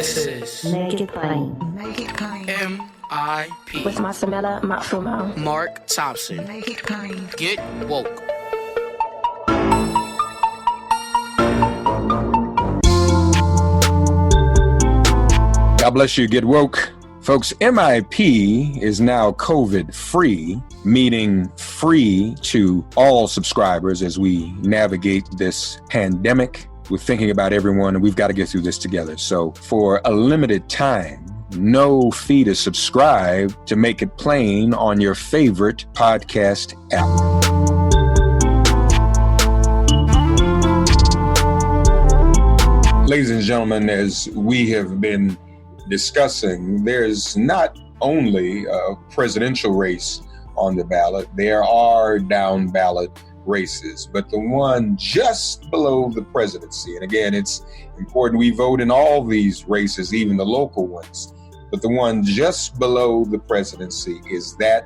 This is Make It Plain. Make it plain. MIP With Masamela Matfumo. Mark Thompson. Make it plain. Get woke. God bless you. Get woke. Folks, MIP is now COVID-free, meaning free to all subscribers as we navigate this pandemic. We're thinking about everyone, and we've got to get through this together. So for a limited time, no fee to subscribe to Make It Plain on your favorite podcast app. Ladies and gentlemen, as we have been discussing, there's not only a presidential race on the ballot, there are down ballot races, but the one just below the presidency, and again, it's important we vote in all these races, even the local ones, but the one just below the presidency is that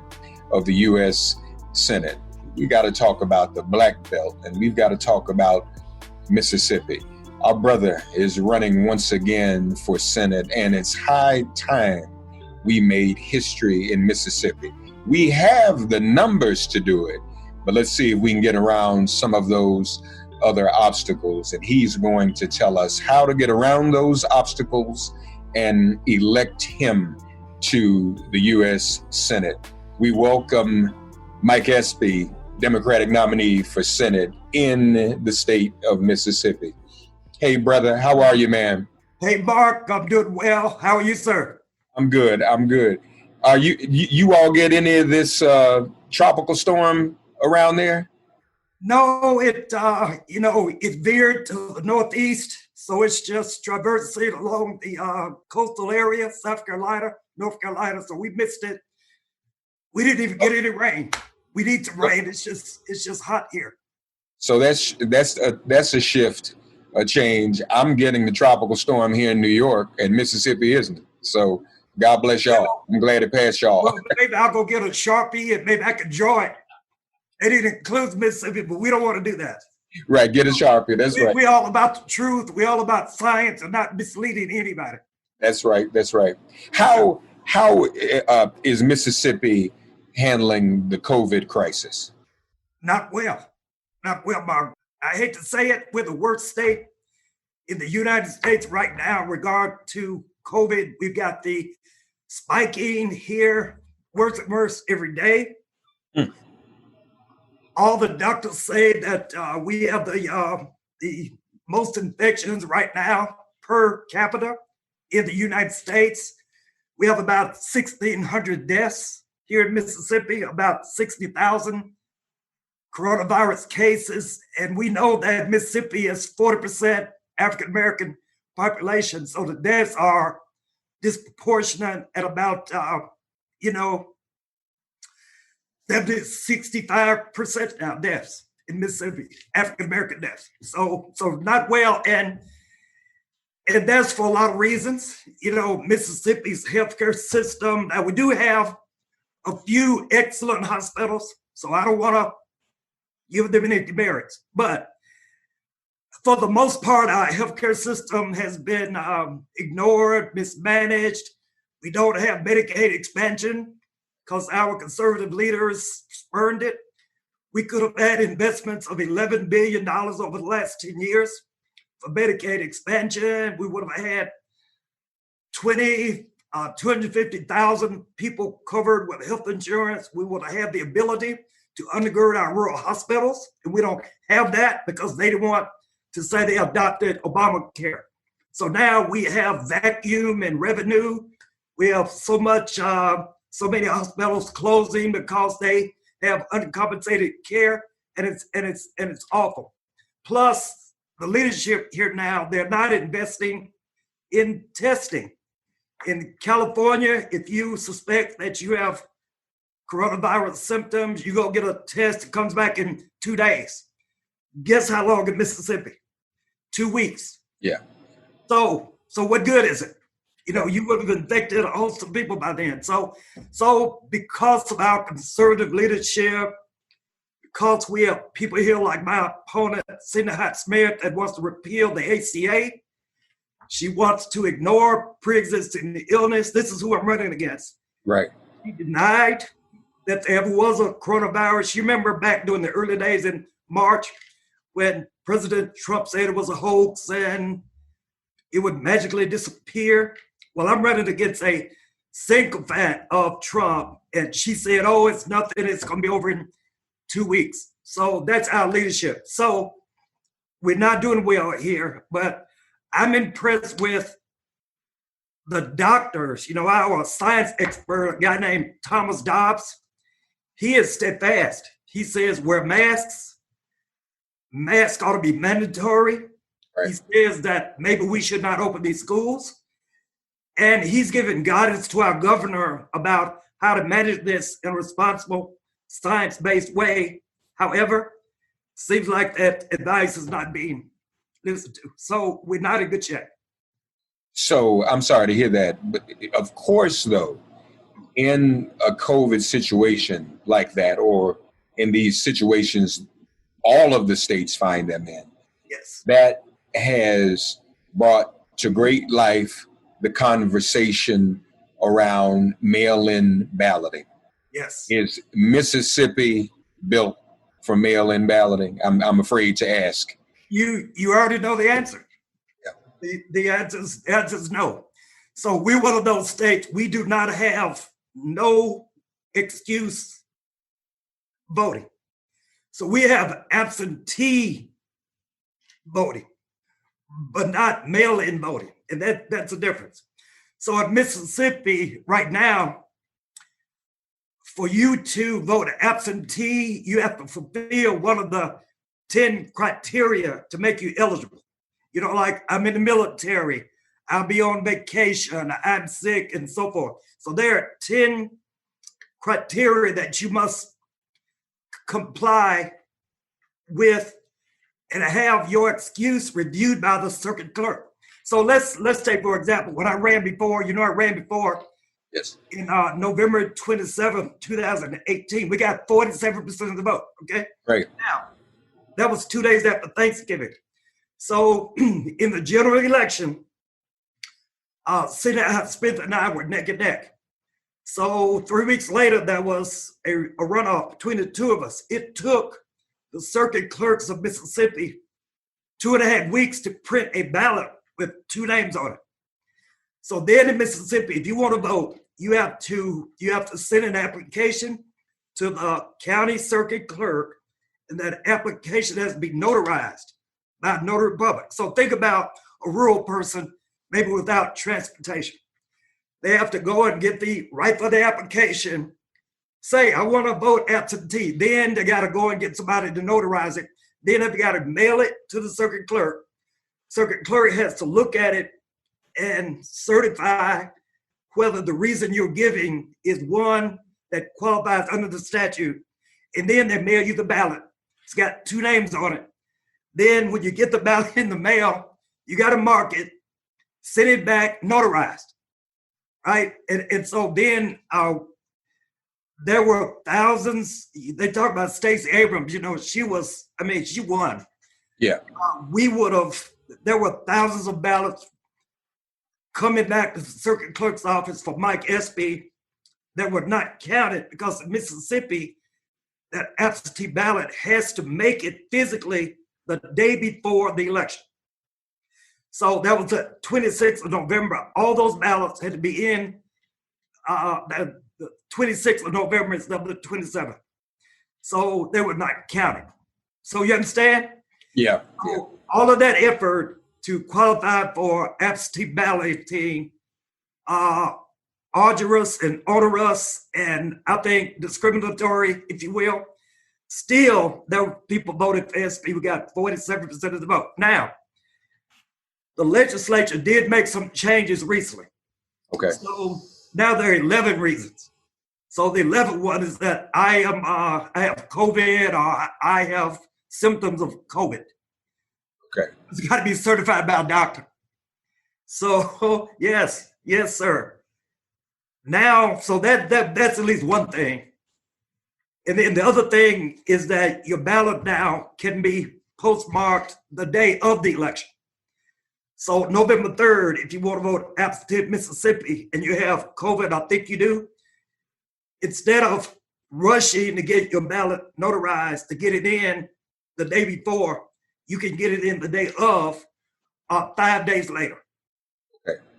of the U.S. Senate. We got to talk about the Black Belt, and we've got to talk about Mississippi. Our brother is running once again for Senate, and it's high time we made history in Mississippi. We have the numbers to do it, but let's see if we can get around some of those other obstacles. And he's going to tell us how to get around those obstacles and elect him to the U.S. Senate. We welcome Mike Espy, Democratic nominee for Senate in the state of Mississippi. Hey, brother, how are you, man? Hey, Mark, I'm doing well. How are you, sir? I'm good. Are you all get any of this tropical storm around there? No, it veered to the northeast, so it's just traversing along the coastal area, South Carolina, North Carolina. So we missed it. We didn't even get any rain. We need some rain. It's just hot here. So that's a shift, a change. I'm getting the tropical storm here in New York, and Mississippi isn't. So God bless y'all. I'm glad it passed y'all. Well, maybe I'll go get a Sharpie and maybe I can draw it. It includes Mississippi, but we don't want to do that. Right, get a Sharpie. That's right. We're all about the truth. We're all about science and not misleading anybody. That's right. How is Mississippi handling the COVID crisis? Not well, Mark. I hate to say it, we're the worst state in the United States right now in regard to COVID. We've got the spiking here, worse and worse every day. All the doctors say that we have the most infections right now per capita in the United States. We have about 1,600 deaths here in Mississippi, about 60,000 coronavirus cases. And we know that Mississippi is 40% African-American population. So the deaths are disproportionate at about, 65% now deaths in Mississippi, African-American deaths. So not well. And that's for a lot of reasons. Mississippi's healthcare system, now we do have a few excellent hospitals, so I don't want to give them any demerits. But for the most part, our healthcare system has been ignored, mismanaged. We don't have Medicaid expansion because our conservative leaders spurned it. We could have had investments of $11 billion over the last 10 years for Medicaid expansion. We would have had 250,000 people covered with health insurance. We would have had the ability to undergird our rural hospitals, and we don't have that because they didn't want to say they adopted Obamacare. So now we have vacuum and revenue. We have so many hospitals closing because they have uncompensated care, and it's awful. Plus, the leadership here now, they're not investing in testing. In California, if you suspect that you have coronavirus symptoms, you go get a test, it comes back in 2 days. Guess how long in Mississippi? 2 weeks. Yeah. So what good is it? You would have infected a host of people by then. So because of our conservative leadership, because we have people here like my opponent, Sidney Hott Smith, that wants to repeal the ACA, She wants to ignore pre-existing illness. This is who I'm running against. Right. She denied that there ever was a coronavirus. You remember back during the early days in March when President Trump said it was a hoax and it would magically disappear. Well, I'm running against a sycophant of Trump, and she said, oh, it's nothing, it's going to be over in 2 weeks. So that's our leadership. So we're not doing well here, but I'm impressed with the doctors. You know, our science expert, a guy named Thomas Dobbs, he is steadfast. He says wear masks. Masks ought to be mandatory. Right. He says that maybe we should not open these schools. And he's giving guidance to our governor about how to manage this in a responsible, science-based way. However, seems like that advice is not being listened to. So we're not in good shape. So I'm sorry to hear that. But of course, though, in a COVID situation like that, or in these situations all of the states find them in, yes, that has brought to great life the conversation around mail-in balloting. Yes. Is Mississippi built for mail-in balloting? I'm afraid to ask. You already know the answer. Yeah. The answer is no. So we're one of those states, we do not have no excuse voting. So we have absentee voting, but not mail-in voting. And that's the difference. So in Mississippi right now, for you to vote absentee, you have to fulfill one of the 10 criteria to make you eligible. You know, like I'm in the military, I'll be on vacation, I'm sick, and so forth. So there are 10 criteria that you must comply with and have your excuse reviewed by the circuit clerk. So let's take, for example, when I ran before, I ran before. Yes. In November 27th, 2018, we got 47% of the vote, okay? Right. Now, that was 2 days after Thanksgiving. So in the general election, Senator Smith and I were neck and neck. So 3 weeks later, there was a runoff between the two of us. It took the circuit clerks of Mississippi 2.5 weeks to print a ballot with 2 names on it. So then in Mississippi, if you want to vote, you have to send an application to the county circuit clerk, and that application has to be notarized by a notary public. So think about a rural person, maybe without transportation. They have to go and get write for the application, say, I want to vote absentee. Then they got to go and get somebody to notarize it. Then they got to mail it to the circuit clerk. Circuit clerk has to look at it and certify whether the reason you're giving is one that qualifies under the statute. And then they mail you the ballot. It's got 2 names on it. Then when you get the ballot in the mail, you got to mark it, send it back, notarized, right? And so then there were thousands. They talk about Stacey Abrams, she won. Yeah. There were thousands of ballots coming back to the circuit clerk's office for Mike Espy that were not counted because in Mississippi, that absentee ballot has to make it physically the day before the election. So that was the 26th of November. All those ballots had to be in the 26th of November instead of the 27th. So they were not counted. So you understand? Yeah. So all of that effort to qualify for absentee balloting, arduous and onerous, and I think discriminatory, if you will. Still, there were people voted for SP. We got 47% of the vote. Now, the legislature did make some changes recently. Okay. So now there are 11 reasons. So the 11th one is that I have COVID or I have symptoms of COVID. Okay. It's got to be certified by a doctor. So yes, sir. Now, so that's at least one thing. And then the other thing is that your ballot now can be postmarked the day of the election. So November 3rd, if you want to vote absentee Mississippi and you have COVID, I think you do, instead of rushing to get your ballot notarized to get it in the day before, you can get it in the day of, 5 days later.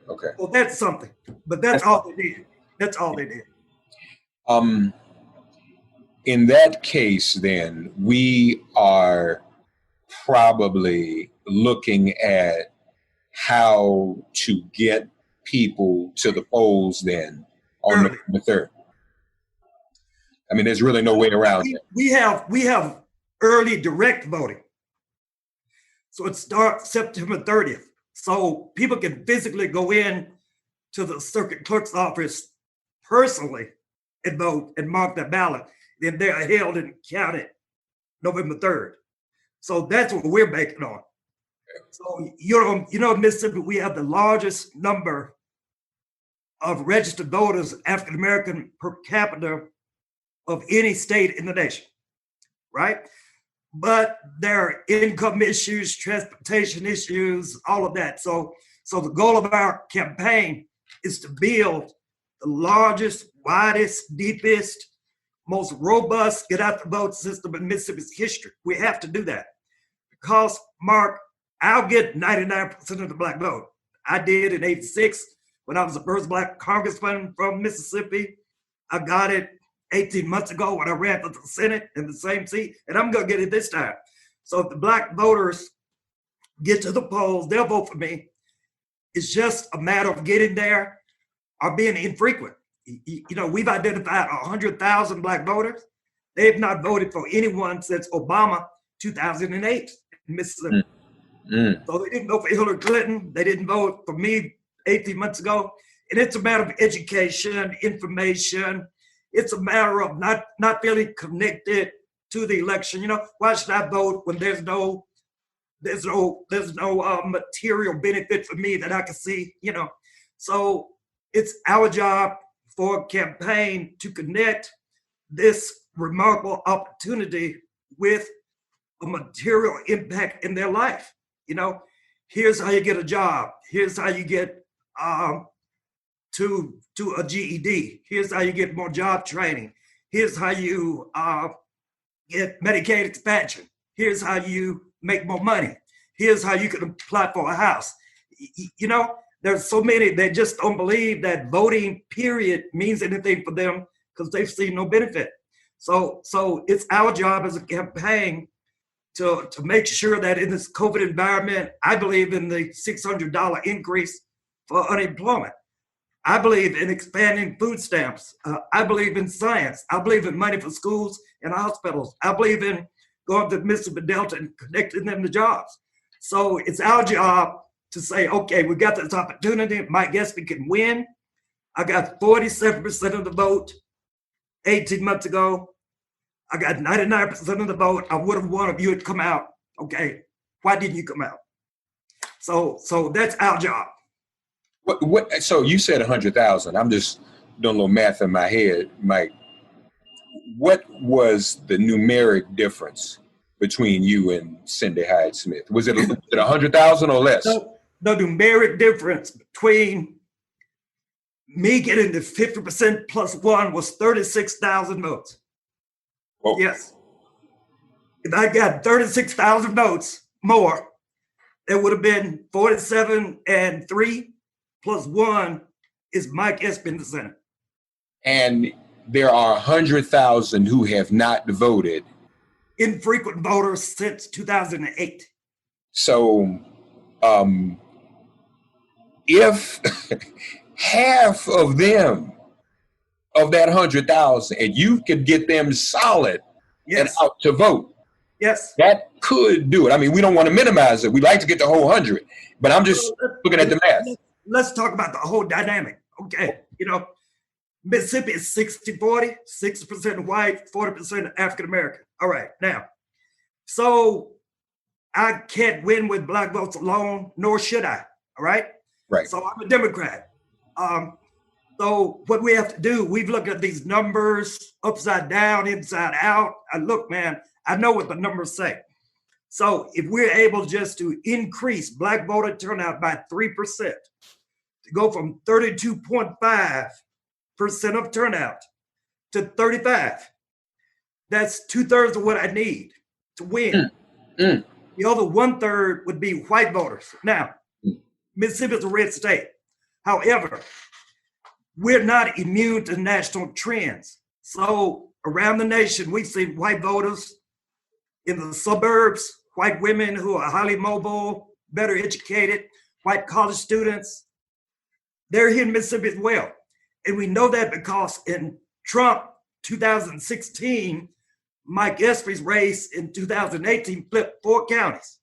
Okay. Well, that's something, but that's all they did. That's all they did. In that case, then we are probably looking at how to get people to the polls then on Early. November 3rd. I mean, there's really no way around it. We have early direct voting. So it starts September 30th. So people can physically go in to the circuit clerk's office personally and vote and mark their ballot. Then they're held and counted November 3rd. So that's what we're banking on. So you know, Mississippi, we have the largest number of registered voters, African American per capita, of any state in the nation, right? But there are income issues, transportation issues, all of that. So the goal of our campaign is to build the largest, widest, deepest, most robust get out the vote system in Mississippi's history. We have to do that because, Mark, I'll get 99% of the black vote. I did in '86 when I was the first black congressman from Mississippi. I got it 18 months ago when I ran for the Senate in the same seat, and I'm gonna get it this time. So if the black voters get to the polls, they'll vote for me. It's just a matter of getting there or being infrequent. You know, we've identified 100,000 black voters. They've not voted for anyone since Obama 2008 in Mississippi. So they didn't vote for Hillary Clinton. They didn't vote for me 18 months ago. And it's a matter of education, information. It's a matter of not feeling connected to the election. You know, why should I vote when there's no material benefit for me that I can see? You know, so it's our job for a campaign to connect this remarkable opportunity with a material impact in their life. You know, here's how you get a job. Here's how you get to a GED. Here's how you get more job training. Here's how you get Medicaid expansion. Here's how you make more money. Here's how you can apply for a house. You know, there's so many that just don't believe that voting period means anything for them because they've seen no benefit. So it's our job as a campaign to make sure that in this COVID environment, I believe in the $600 increase for unemployment. I believe in expanding food stamps. I believe in science. I believe in money for schools and hospitals. I believe in going to the Mississippi Delta and connecting them to jobs. So it's our job to say, okay, we got this opportunity. Mike Espy can win. I got 47% of the vote 18 months ago. I got 99% of the vote. I would have won if you had come out. Okay, why didn't you come out? So that's our job. What? So you said 100,000. I'm just doing a little math in my head, Mike. What was the numeric difference between you and Cindy Hyde-Smith? Was it 100,000 or less? So the numeric difference between me getting the 50% plus one was 36,000 votes. Oh. Yes. If I got 36,000 votes more, it would have been 47 and 3 plus 1 is Mike Espy in the Senate. And there are 100,000 who have not voted. Infrequent voters since 2008. So if half of them, of that 100,000, and you could get them solid and out to vote, yes, that could do it. I mean, we don't want to minimize it. We'd like to get the whole 100, but I'm just looking at the math. Let's talk about the whole dynamic. Okay, you know, Mississippi is 60-40, 60% white, 40% African American. All right, now, so I can't win with black votes alone, nor should I. All right, right. So I'm a Democrat. So what we have to do, we've looked at these numbers upside down, inside out. Look, man, I know what the numbers say. So if we're able just to increase black voter turnout by 3%, to go from 32.5% of turnout to 35, that's 2/3 of what I need to win. Mm. The other 1/3 would be white voters. Now, Mississippi is a red state. However, we're not immune to national trends. So around the nation, we see white voters in the suburbs, white women who are highly mobile, better educated, white college students. They're here in Mississippi as well. And we know that because in Trump 2016, Mike Espy's race in 2018 flipped 4 counties.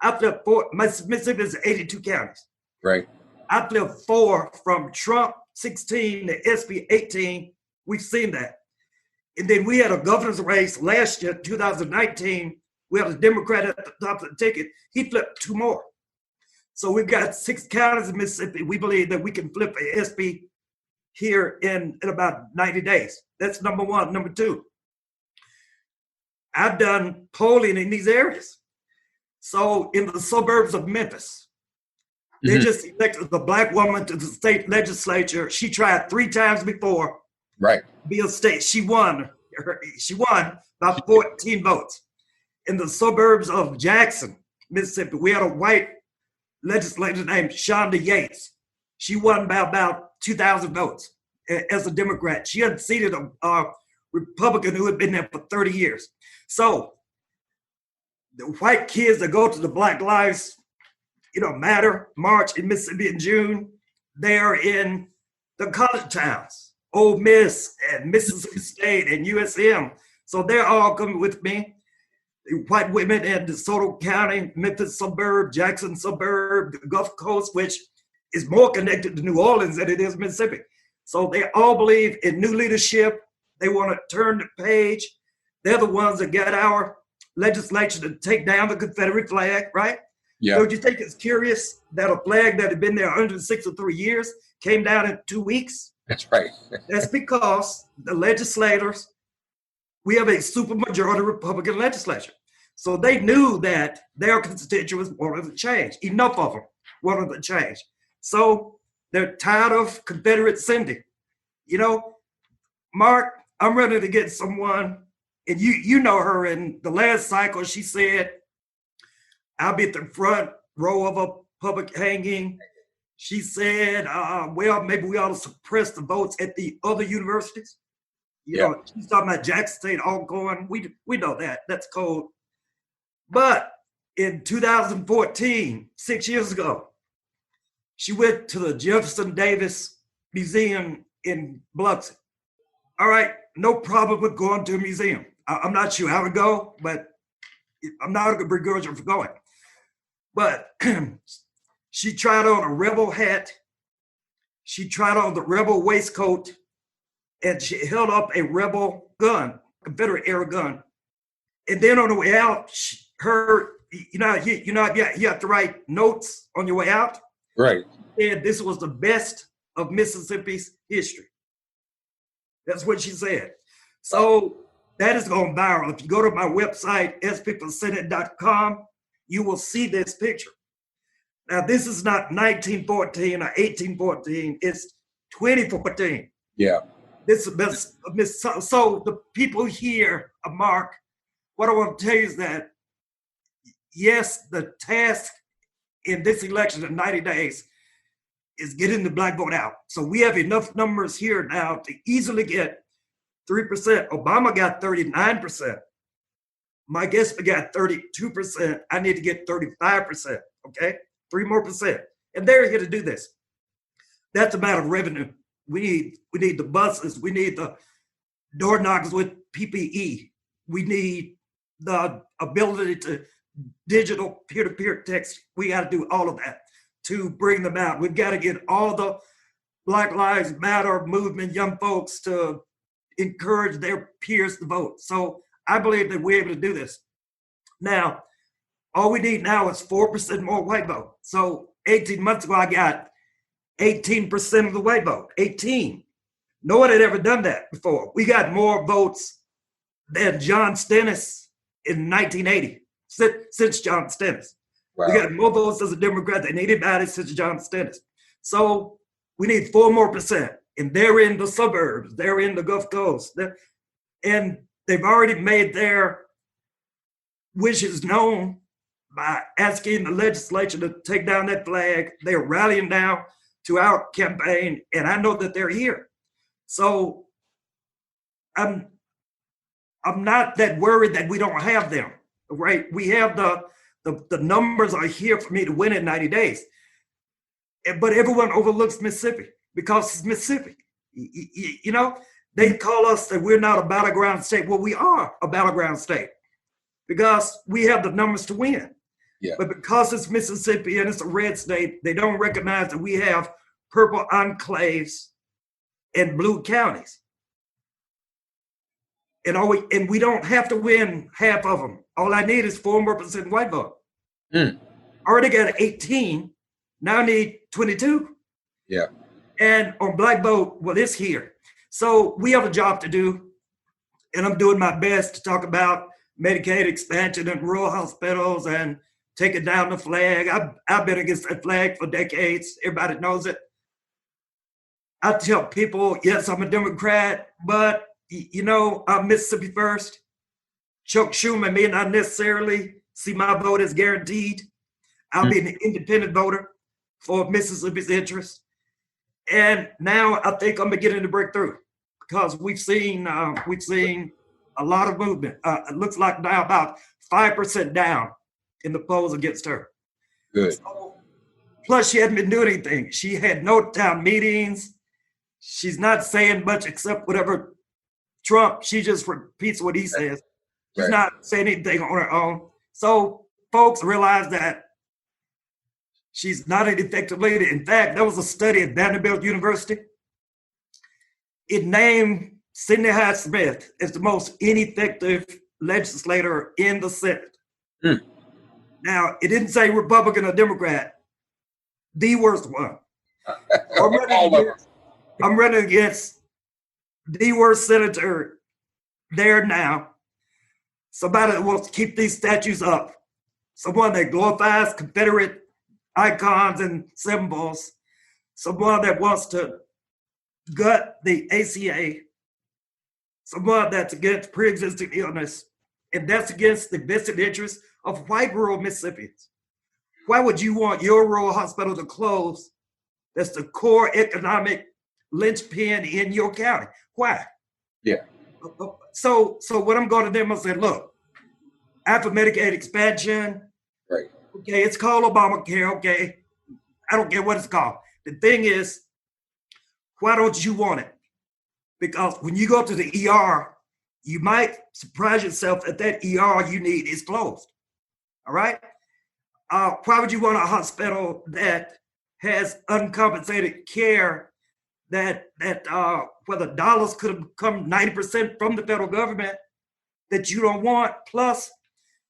I flipped 4, Mississippi is 82 counties. Right. I flipped 4 from Trump 16 to Espy 18. We've seen that. And then we had a governor's race last year, 2019. We had a Democrat at the top of the ticket. He flipped 2 more. So we've got 6 counties in Mississippi. We believe that we can flip an Espy here in about 90 days. That's number one. Number two, I've done polling in these areas. So in the suburbs of Memphis, they just elected the black woman to the state legislature. She tried 3 times before. Right. Be a state. She won. She won by 14 votes. In the suburbs of Jackson, Mississippi, we had a white legislator named Shonda Yates. She won by about 2,000 votes as a Democrat. She unseated a Republican who had been there for 30 years. So the white kids that go to the Black Lives Matter March in Mississippi in June, they are in the college towns, Ole Miss and Mississippi State and USM. So they're all coming with me. The white women in DeSoto County, Memphis suburb, Jackson suburb, the Gulf Coast, which is more connected to New Orleans than it is Mississippi. So they all believe in new leadership. They want to turn the page. They're the ones that got our legislature to take down the Confederate flag, right? Yeah. Don't you think it's curious that a flag that had been there 163 years came down in 2 weeks? That's right. That's because the legislators, we have a supermajority Republican legislature. So they knew that their constituents wanted to change. Enough of them wanted to change. So they're tired of Confederate sending. Mark, I'm ready to get someone, and you know her, in the last cycle, she said, I'll be at the front row of a public hanging. She said, well, maybe we ought to suppress the votes at the other universities. She's talking about Jackson State, Alcorn. We know that. That's cold. But in 2014, 6 years ago, she went to the Jefferson Davis Museum in Biloxi. All right, no problem with going to a museum. I'm not sure I would go, but I'm not a begrudger for going. But she tried on a rebel hat. She tried on the rebel waistcoat, and she held up a rebel gun, Confederate era gun. And then on the way out, you have to write notes on your way out. Right. And this was the best of Mississippi's history. That's what she said. So that is going viral. If you go to my website, spforsenate.com, you will see this picture. Now, this is not 1914 or 1814. It's 2014. Yeah. This is so the people here, Mark, what I want to tell you is that, yes, the task in this election in 90 days is getting the black vote out. So we have enough numbers here now to easily get 3%. Obama got 39%. Mike Espy got 32%. I need to get 35%, okay? 3 more percent. And they're here to do this. That's a matter of revenue. We need the buses. We need the door knockers with PPE. We need the ability to digital peer-to-peer text. We got to do all of that to bring them out. We've got to get all the Black Lives Matter movement young folks to encourage their peers to vote. So I believe that we're able to do this. Now, all we need now is 4% more white vote. So 18 months ago, I got 18% of the white vote, 18. No one had ever done that before. We got more votes than John Stennis in 1980. since John Stennis. Wow. We got more votes as a Democrat than anybody since John Stennis. So we need 4% more. And they're in the suburbs. They're in the Gulf Coast. And they've already made their wishes known by asking the legislature to take down that flag. They're rallying now to our campaign, and I know that they're here. So I'm not that worried that we don't have them, right? We have the numbers are here for me to win in 90 days. But everyone overlooks Mississippi because it's Mississippi. You know, they call us that we're not a battleground state. Well, we are a battleground state because we have the numbers to win. Yeah. But because it's Mississippi and it's a red state, they don't recognize that we have purple enclaves and blue counties. And we don't have to win half of them. All I need is 4% more white vote. I already got 18. Now I need 22. Yeah. And on black vote, well, it's here. So we have a job to do. And I'm doing my best to talk about Medicaid expansion and rural hospitals and taking down the flag. I've been against that flag for decades. Everybody knows it. I tell people, yes, I'm a Democrat, but you know, I'm Mississippi first. Chuck Schumer may not necessarily see my vote as guaranteed. I'll be an independent voter for Mississippi's interest. And now I think I'm beginning to break through because we've seen a lot of movement. It looks like now about 5% down in the polls against her. Good. So, plus, she hadn't been doing anything. She had no town meetings. She's not saying much except whatever Trump, she just repeats what he says. She's not saying anything on her own. So folks realize that she's not an effective leader. In fact, there was a study at Vanderbilt University. It named Sidney Hyde Smith as the most ineffective legislator in the Senate. Now, it didn't say Republican or Democrat, the worst one. I'm running against the worst senator there now. Somebody that wants to keep these statues up. Someone that glorifies Confederate icons and symbols. Someone that wants to gut the ACA. Someone that's against pre-existing illness. And that's against the vested interests of white rural Mississippians. Why would you want your rural hospital to close? That's the core economic linchpin in your county. Why? Yeah. So what I'm going to them, I said, look, after Medicaid expansion, right. Okay, it's called Obamacare, okay. I don't care what it's called. The thing is, why don't you want it? Because when you go to the ER, you might surprise yourself that ER you need is closed. All right? Why would you want a hospital that has uncompensated care that where the dollars could have come 90% from the federal government that you don't want, plus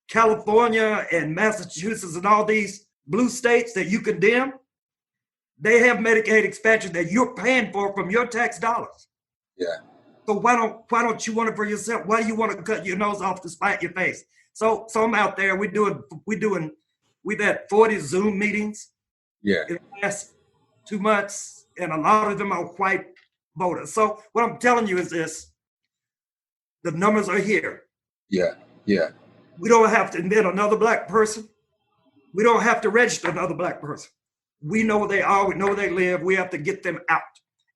California and Massachusetts and all these blue states that you condemn, they have Medicaid expansion that you're paying for from your tax dollars. Yeah. So why don't you want it for yourself? Why do you want to cut your nose off to spite your face? So I'm out there. We've had 40 Zoom meetings in the last 2 months. And a lot of them are white voters. So what I'm telling you is this: the numbers are here. Yeah. We don't have to admit another black person. We don't have to register another black person. We know where they are. We know where they live. We have to get them out.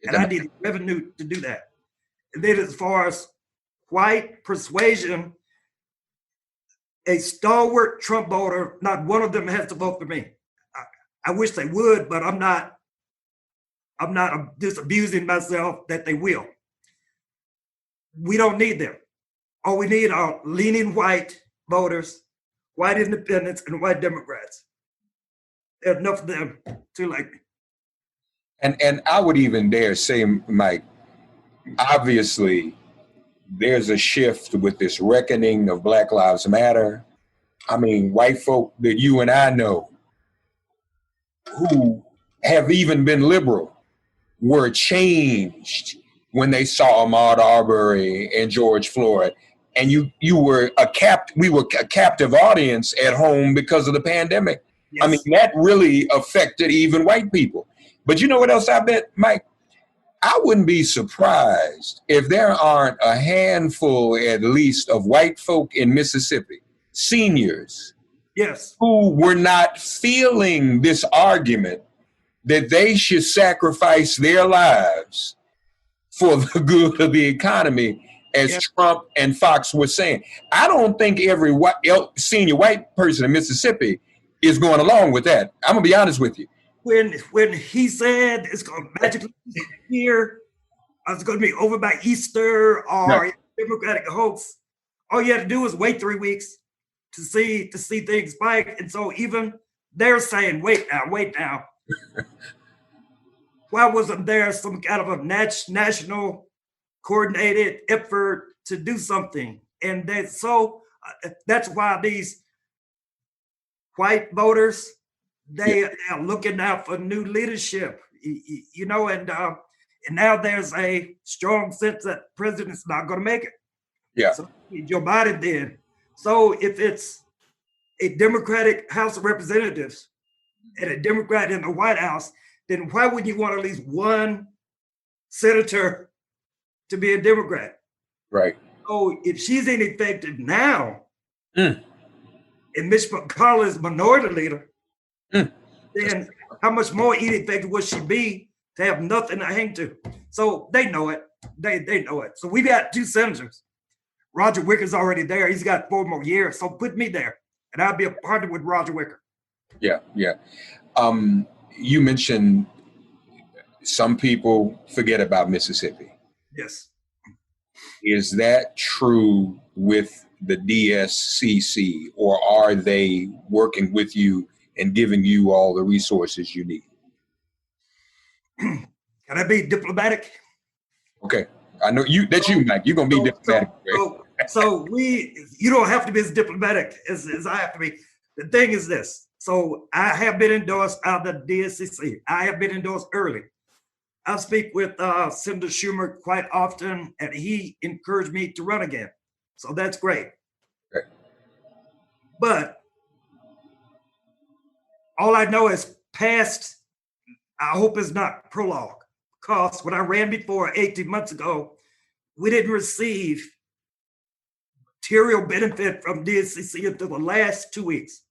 And I need revenue to do that. And then as far as white persuasion, a stalwart Trump voter, not one of them has to vote for me. I wish they would, but I'm not disabusing myself that they will. We don't need them. All we need are leaning white voters, white independents, and white Democrats. There's enough of them to like me. And I would even dare say, Mike, obviously there's a shift with this reckoning of Black Lives Matter. I mean, white folk that you and I know who have even been liberal were changed when they saw Ahmaud Arbery and George Floyd. and you were we were a captive audience at home because of the pandemic. Yes. I mean, that really affected even white people. But you know what else I bet, Mike? I wouldn't be surprised if there aren't a handful, at least, of white folk in Mississippi, seniors, Yes. who were not feeling this argument that they should sacrifice their lives for the good of the economy, as Yes. Trump and Fox were saying. I don't think every senior white person in Mississippi is going along with that. I'm going to be honest with you. When he said it's going to magically disappear, it's going to be over by Easter or Right. Democratic hoax, all you had to do was wait 3 weeks to see things spike. And so even they're saying, wait now. Why wasn't there some kind of a national coordinated effort to do something? And that's why these white voters, they are looking out for new leadership, you know, and now there's a strong sense that the president's not going to make it. Yeah. So Joe Biden did. So if it's a Democratic House of Representatives and a Democrat in the White House, then why would you want at least one senator to be a Democrat? Right. So if she's ineffective now, and Mitch McConnell is minority leader, then how much more ineffective would she be to have nothing to hang to? So they know it. They know it. So we got 2 senators. Roger Wicker's already there. He's got 4 more years. So put me there, and I'll be a partner with Roger Wicker. Yeah. You mentioned some people forget about Mississippi. Yes. Is that true with the DSCC, or are they working with you and giving you all the resources you need? Can I be diplomatic? Okay. I know that's you, Mike. You're going to be diplomatic. So you don't have to be as diplomatic as I have to be. The thing is this. So I have been endorsed out of the DSCC. I have been endorsed early. I speak with Senator Schumer quite often, and he encouraged me to run again. So that's great. Okay. But all I know is past, I hope it's not prologue. Because when I ran before 18 months ago, we didn't receive material benefit from DSCC until the last 2 weeks.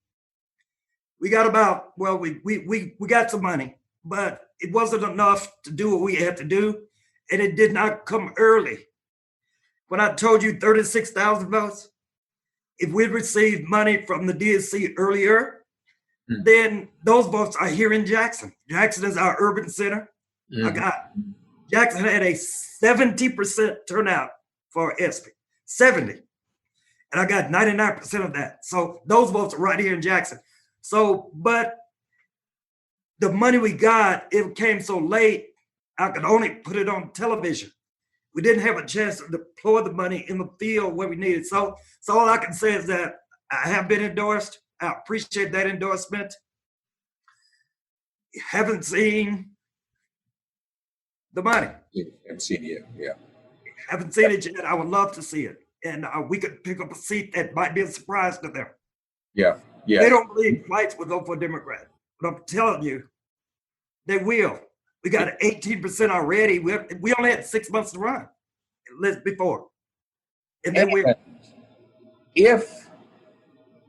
We got we got some money, but it wasn't enough to do what we had to do, and it did not come early. When I told you 36,000 votes, if we'd received money from the DSC earlier, then those votes are here in Jackson. Jackson is our urban center. Jackson had a 70% turnout for Espy, 70. And I got 99% of that. So those votes are right here in Jackson. So, but the money we got, it came so late, I could only put it on television. We didn't have a chance to deploy the money in the field where we needed. So all I can say is that I have been endorsed. I appreciate that endorsement. Haven't seen the money. Haven't seen it yet. Yeah. Haven't seen it yet. I would love to see it. And we could pick up a seat that might be a surprise to them. Yeah. They don't believe whites will go for a Democrat. But I'm telling you, they will. We got 18% already. We only had 6 months to run before. And then if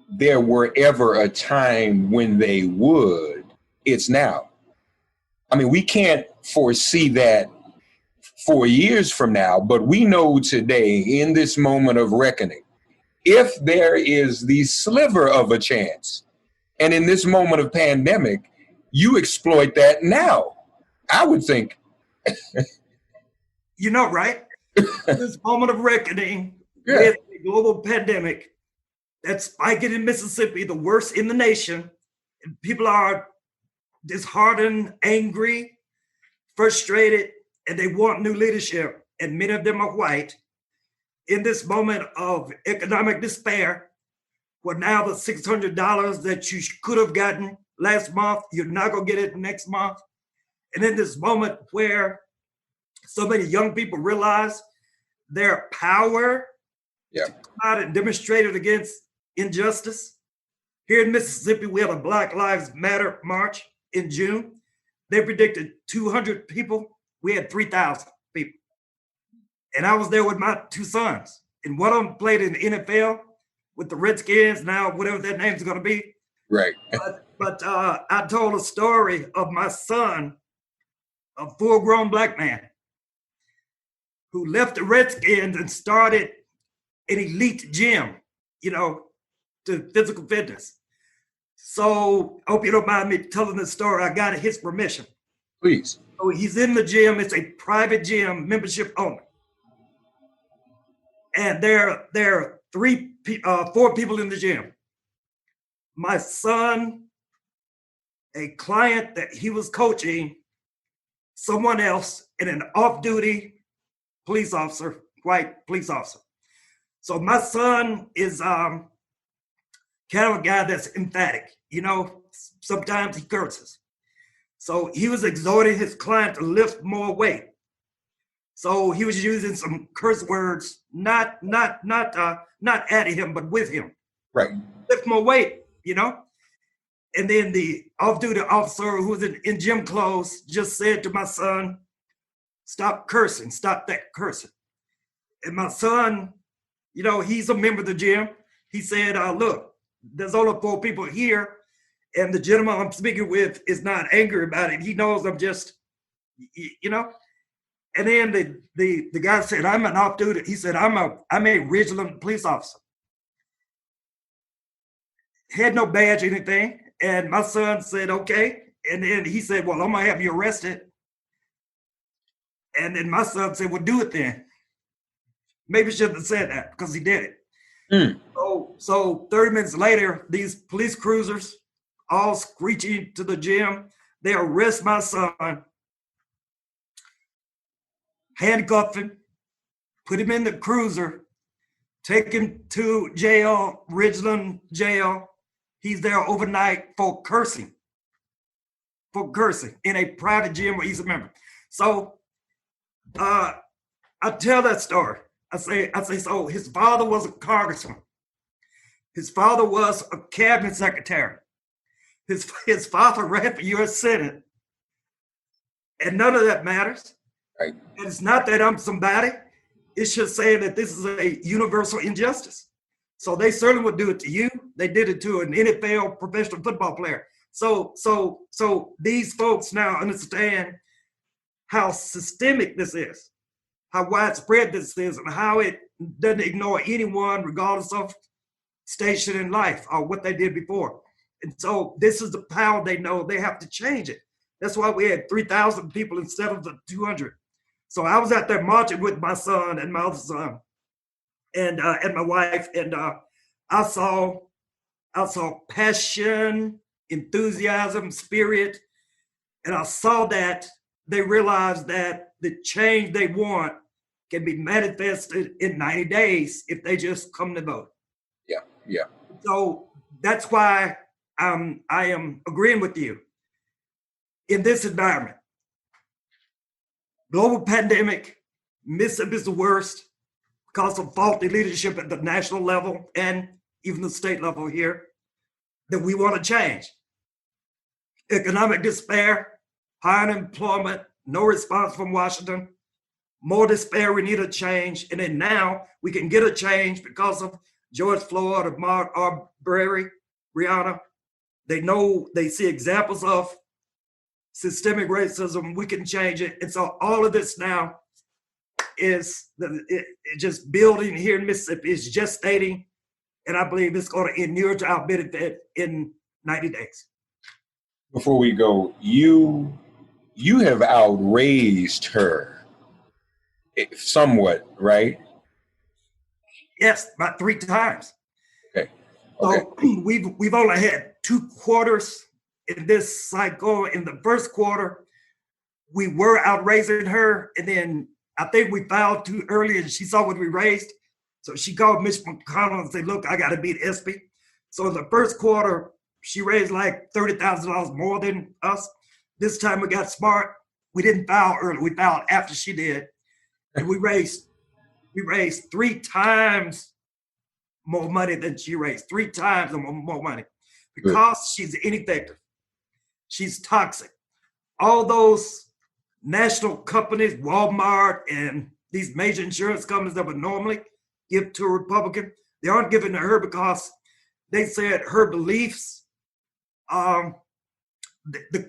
there were ever a time when they would, it's now. I mean, we can't foresee that 4 years from now, but we know today, in this moment of reckoning, if there is the sliver of a chance, and in this moment of pandemic, you exploit that now, I would think. You know, right? This moment of reckoning Yeah. with the global pandemic that's spiking in Mississippi, the worst in the nation, and people are disheartened, angry, frustrated, and they want new leadership, and many of them are white. In this moment of economic despair, where now the $600 that you could have gotten last month, you're not going to get it next month. And in this moment where so many young people realize their power Yeah. to come out and demonstrated against injustice. Here in Mississippi, we had a Black Lives Matter march in June. They predicted 200 people. We had 3,000 people. And I was there with my two sons. And one of them played in the NFL with the Redskins, now whatever that name's going to be. Right. But I told a story of my son, a full-grown Black man, who left the Redskins and started an elite gym, to physical fitness. So I hope you don't mind me telling this story. I got his permission. Please. So he's in the gym. It's a private gym, membership only. And there are 4 people in the gym. My son, a client that he was coaching, someone else, and an off-duty police officer, white police officer. So my son is kind of a guy that's emphatic. Sometimes he curses. So he was exhorting his client to lift more weight. So he was using some curse words, not at him, but with him. Right. Lift more weight, And then the off-duty officer who was in gym clothes just said to my son, "Stop cursing, stop that cursing." And my son, he's a member of the gym. He said, "Look, there's only 4 people here, and the gentleman I'm speaking with is not angry about it. He knows I'm just, And then the guy said, "I'm an off-duty." He said, I'm a vigilant police officer. Had no badge or anything. And my son said, "Okay." And then he said, "Well, I'm going to have you arrested." And then my son said, "Well, do it then." Maybe shouldn't have said that because he did it. Mm. So 30 minutes later, these police cruisers, all screeching to the gym, they arrest my son, handcuff him, put him in the cruiser, take him to jail, Ridgeland jail. He's there overnight for cursing in a private gym where he's a member. So I tell that story. I say, so his father was a congressman. His father was a cabinet secretary. His father ran for U.S. Senate. And none of that matters. Right. And it's not that I'm somebody. It's just saying that this is a universal injustice. So they certainly would do it to you. They did it to an NFL professional football player. So these folks now understand how systemic this is, how widespread this is, and how it doesn't ignore anyone regardless of station in life or what they did before. And so this is the power they know. They have to change it. That's why we had 3,000 people instead of the 200. So I was out there marching with my son and my other son and my wife, and I saw passion, enthusiasm, spirit, and I saw that they realized that the change they want can be manifested in 90 days if they just come to vote. Yeah. So that's why I am agreeing with you. In this environment, global pandemic, Mississippi is the worst because of faulty leadership at the national level and even the state level here, that we want to change. Economic despair, high unemployment, no response from Washington, more despair, we need a change. And then now we can get a change because of George Floyd, Ahmaud Arbery, Breonna. They know, they see examples of systemic racism. We can change it. And so all of this now is just building here in Mississippi, is gestating, and I believe it's going to inure to our benefit in 90 days. Before we go, you have outraised her somewhat, right? Yes, about 3 times. Okay. So we've only had 2 quarters in this cycle. In the first quarter, we were outraising her, and then I think we filed too early, and she saw what we raised. So she called Mitch McConnell and said, "Look, I got to beat Espy." So in the first quarter, she raised like $30,000 more than us. This time we got smart. We didn't file early. We filed after she did. And we raised 3 times more money than she raised, 3 times more money, because she's ineffective. She's toxic. All those national companies, Walmart and these major insurance companies that would normally give to a Republican, they aren't giving to her because they said her beliefs, the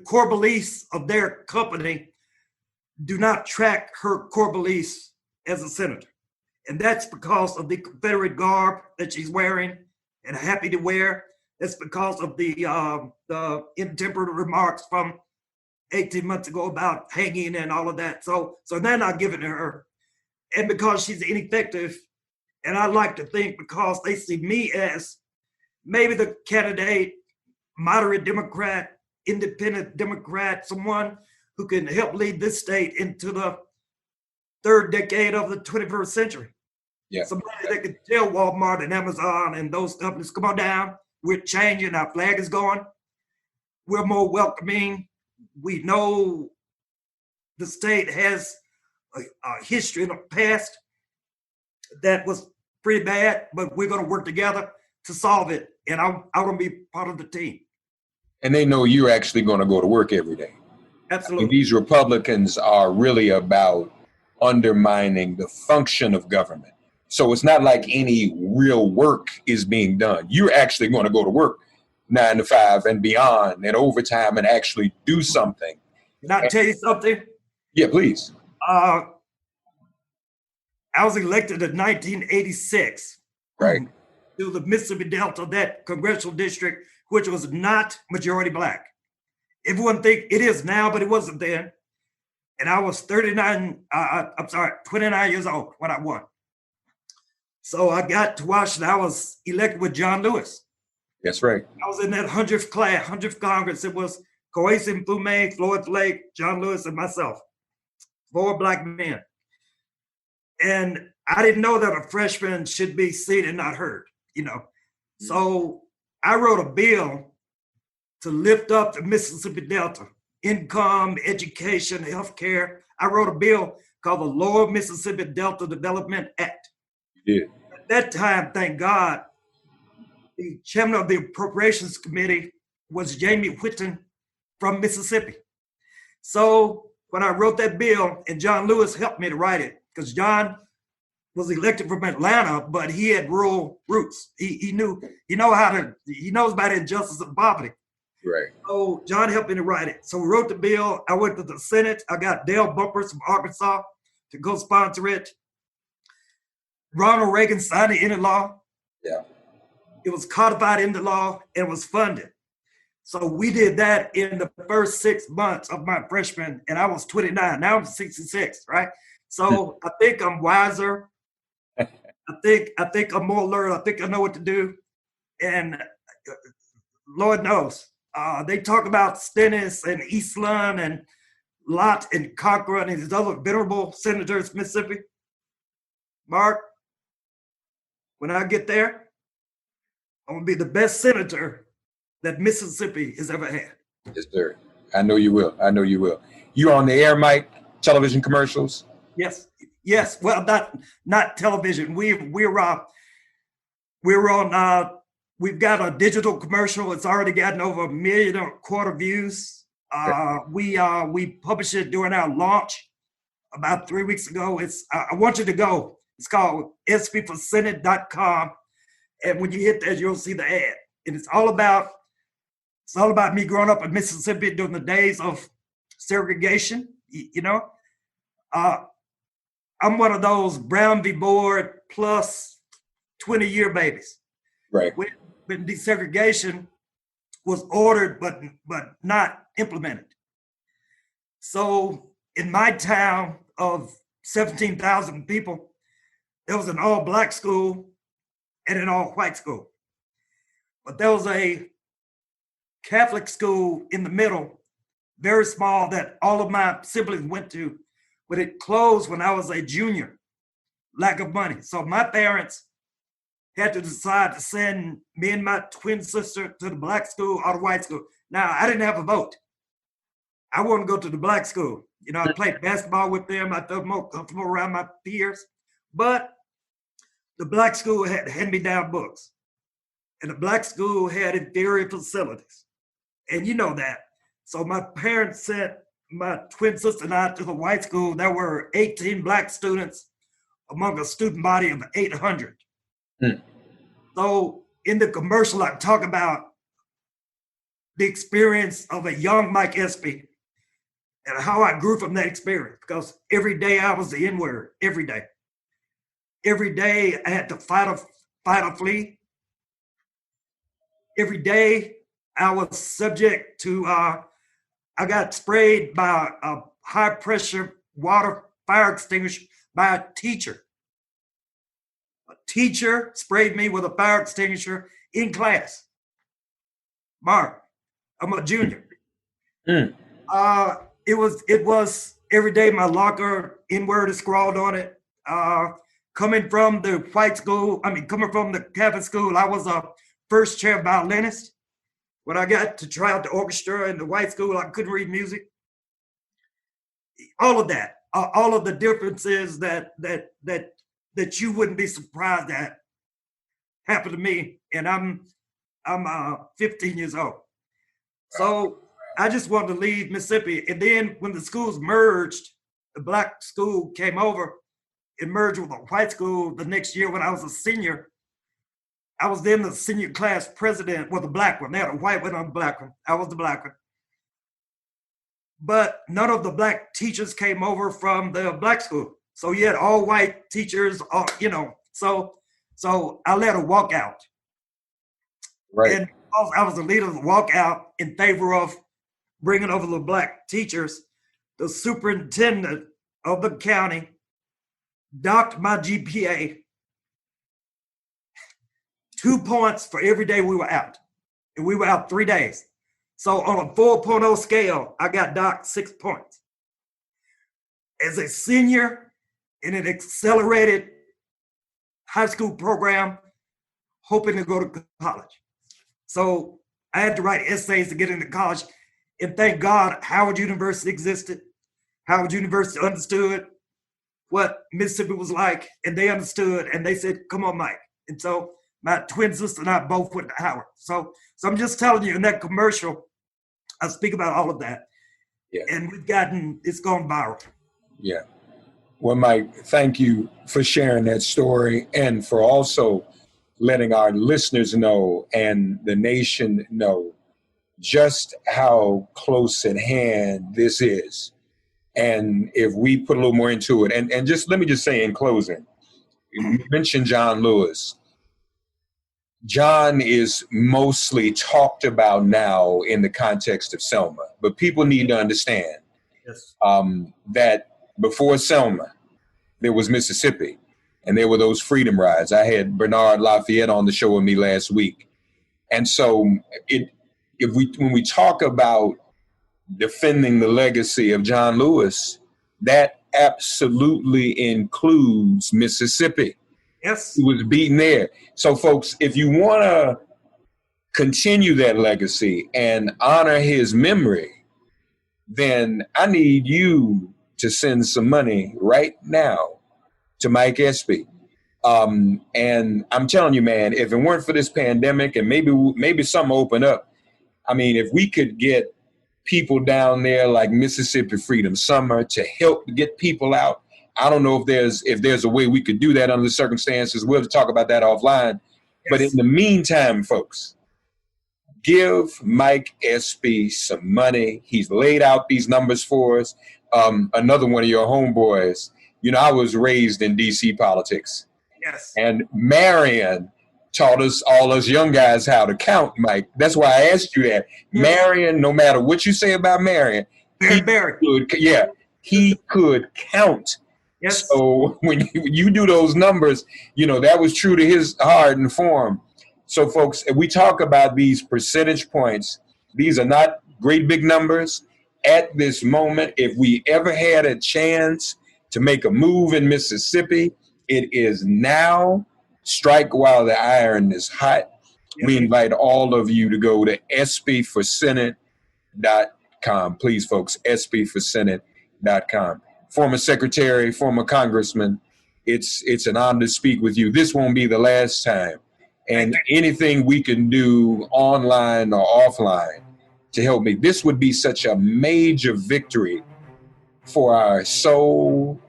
core beliefs of their company do not track her core beliefs as a senator. And that's because of the Confederate garb that she's wearing and happy to wear. That's because of the intemperate remarks from 18 months ago about hanging and all of that. So they're not giving to her. And because she's ineffective, and I like to think because they see me as maybe the candidate, moderate Democrat, independent Democrat, someone who can help lead this state into the 3rd decade of the 21st century. Yeah. Somebody that can tell Walmart and Amazon and those companies, come on down, we're changing, our flag is going, we're more welcoming. We know the state has a history in the past that was pretty bad, but we're going to work together to solve it. And I want to be part of the team. And they know you're actually going to go to work every day. Absolutely. I mean, these Republicans are really about undermining the function of government. So it's not like any real work is being done. You're actually going to go to work 9 to 5 and beyond and overtime and actually do something. Can I tell you something? Yeah, please. I was elected in 1986. Right. To the Mississippi Delta, that congressional district, which was not majority Black. Everyone think it is now, but it wasn't then. And I was 29 years old when I won. So I got to Washington. I was elected with John Lewis. That's right. I was in that 100th class, 100th Congress. It was Coasim Fume, Floyd Flake, John Lewis, and myself. 4 Black men. And I didn't know that a freshman should be seen and not heard, you know. So I wrote a bill to lift up the Mississippi Delta, income, education, healthcare. I wrote a bill called the Lower Mississippi Delta Development Act. Yeah. At that time, thank God, the chairman of the Appropriations Committee was Jamie Whitten from Mississippi. So when I wrote that bill, and John Lewis helped me to write it, because John was elected from Atlanta, but he had rural roots. He knows about injustice and poverty. Right. So John helped me to write it. So we wrote the bill. I went to the Senate. I got Dale Bumpers from Arkansas to go sponsor it. Ronald Reagan signed it into law. Yeah. It was codified into law and was funded. So we did that in the first 6 months of my freshman, and I was 29. Now I'm 66, right? So I think I'm wiser. I think I'm more alert. I think I know what to do. And Lord knows, they talk about Stennis and Eastland and Lott and Cochran and these other venerable senators, Mississippi. Mark, when I get there, I'm gonna be the best senator that Mississippi has ever had. Yes, sir. I know you will. I know you will. You on the air, Mike? Television commercials? Yes. Well, not television. We're on. We've got a digital commercial. It's already gotten over 1.25 million views. We published it during our launch about 3 weeks ago. I want you to go. It's called espyforsenate.com. And when you hit that, you'll see the ad. And it's all about me growing up in Mississippi during the days of segregation. You know, I'm one of those Brown v. Board plus 20-year babies. Right. When desegregation was ordered but not implemented. So in my town of 17,000 people, there was an all-Black school and an all-white school. But there was a Catholic school in the middle, very small, that all of my siblings went to, but it closed when I was a junior. Lack of money. So my parents had to decide to send me and my twin sister to the Black school or the white school. Now, I didn't have a vote. I wanted to go to the Black school. You know, I played basketball with them. I felt more comfortable around my peers. But The black school had hand-me-down books, and the black school had inferior facilities. And you know that. So my parents sent my twin sister and I to the white school. There were 18 black students among a student body of 800. So in the commercial, I talk about the experience of a young Mike Espy and how I grew from that experience, because every day I was the N-word, every day. Every day I had to fight or flee. Every day I was subject to, I got sprayed by a high pressure water fire extinguisher by a teacher. A teacher sprayed me with a fire extinguisher in class. Mark, I'm a junior. It was every day my locker, N-word is scrawled on it. Coming from the coming from the Catholic school, I was a first chair violinist. When I got to try out the orchestra in the white school, I couldn't read music. All of that, all of the differences that you wouldn't be surprised at happened to me, and I'm 15 years old. So I just wanted to leave Mississippi, and then when the schools merged, the black school came over. It merged with a white school the next year when I was a senior. I was then the senior class president with a black one. They had a white one and a black one. I was the black one. But none of the black teachers came over from the black school. So you had all white teachers, so I led a walkout. Right. And I was the leader of the walkout in favor of bringing over the black teachers. The superintendent of the county docked my GPA 2 points for every day we were out. And we were out 3 days. So on a 4.0 scale, I got docked 6 points. As a senior in an accelerated high school program, hoping to go to college. So I had to write essays to get into college. And thank God Howard University existed. Howard University understood what Mississippi was like, and they understood, and they said, come on, Mike. And so my twin sister and I both went to Howard. So I'm just telling you, in that commercial, I speak about all of that. Yeah. And it's gone viral. Yeah. Well, Mike, thank you for sharing that story and for also letting our listeners know and the nation know just how close at hand this is. And if we put a little more into it, and just let me just say in closing, you mentioned John Lewis. John is mostly talked about now in the context of Selma, but people need to understand that before Selma, there was Mississippi, and there were those freedom rides. I had Bernard Lafayette on the show with me last week. And so when we talk about defending the legacy of John Lewis, that absolutely includes Mississippi. Yes. He was beaten there. So, folks, if you want to continue that legacy and honor his memory, then I need you to send some money right now to Mike Espy. And I'm telling you, man, if it weren't for this pandemic and maybe something open up, I mean, if we could get people down there like Mississippi Freedom Summer to help get people out, I don't know if there's a way we could do that under the circumstances. We'll talk about that offline. Yes. But in the meantime, folks, give Mike Espy some money. He's laid out these numbers for us. Another one of your homeboys, I was raised in D.C. politics. Yes. And Marion taught all us young guys how to count, Mike. That's why I asked you that. Yeah. Marion, no matter what you say about Marion, he could count. Yes. So when you do those numbers, that was true to his heart and form. So, folks, if we talk about these percentage points, these are not great big numbers. At this moment, if we ever had a chance to make a move in Mississippi, it is now. Strike while the iron is hot. Yes. We invite all of you to go to espyforsenate.com. Please, folks, espyforsenate.com. Former secretary, former congressman, it's an honor to speak with you. This won't be the last time. And anything we can do online or offline to help me, this would be such a major victory for our soul,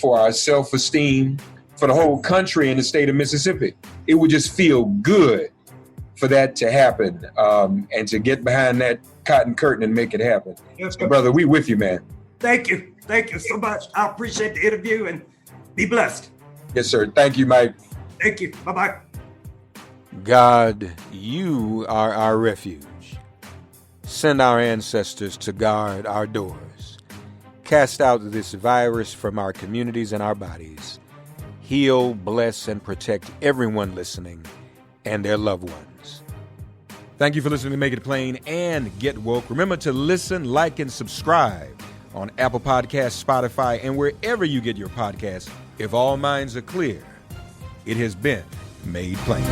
for our self-esteem, for the whole country and the state of Mississippi. It would just feel good for that to happen, and to get behind that cotton curtain and make it happen. Yes, So, brother, we with you, man. Thank you. Thank you so much. I appreciate the interview, and be blessed. Yes, sir. Thank you, Mike. Thank you. Bye-bye. God, you are our refuge. Send our ancestors to guard our doors. Cast out this virus from our communities and our bodies. Heal, bless, and protect everyone listening and their loved ones. Thank you for listening to Make It Plain and Get Woke. Remember to listen, like, and subscribe on Apple Podcasts, Spotify, and wherever you get your podcasts. If all minds are clear, it has been made plain.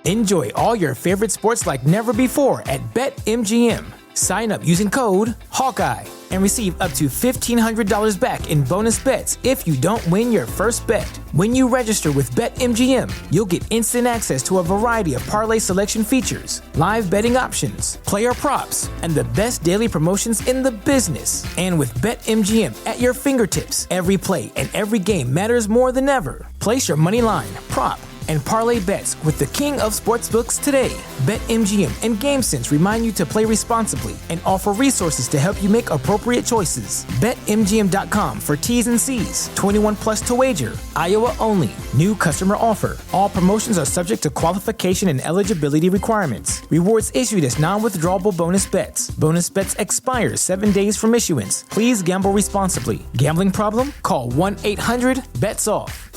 Enjoy all your favorite sports like never before at BetMGM. Sign up using code Hawkeye and receive up to $1,500 back in bonus bets if you don't win your first bet. When you register with BetMGM, you'll get instant access to a variety of parlay selection features, live betting options, player props, and the best daily promotions in the business. And with BetMGM at your fingertips, every play and every game matters more than ever. Place your money line, prop, and parlay bets with the king of sportsbooks today. BetMGM and GameSense remind you to play responsibly and offer resources to help you make appropriate choices. BetMGM.com for T's and C's. 21 plus to wager. Iowa only. New customer offer. All promotions are subject to qualification and eligibility requirements. Rewards issued as non-withdrawable bonus bets. Bonus bets expire 7 days from issuance. Please gamble responsibly. Gambling problem? Call 1-800-BETS-OFF.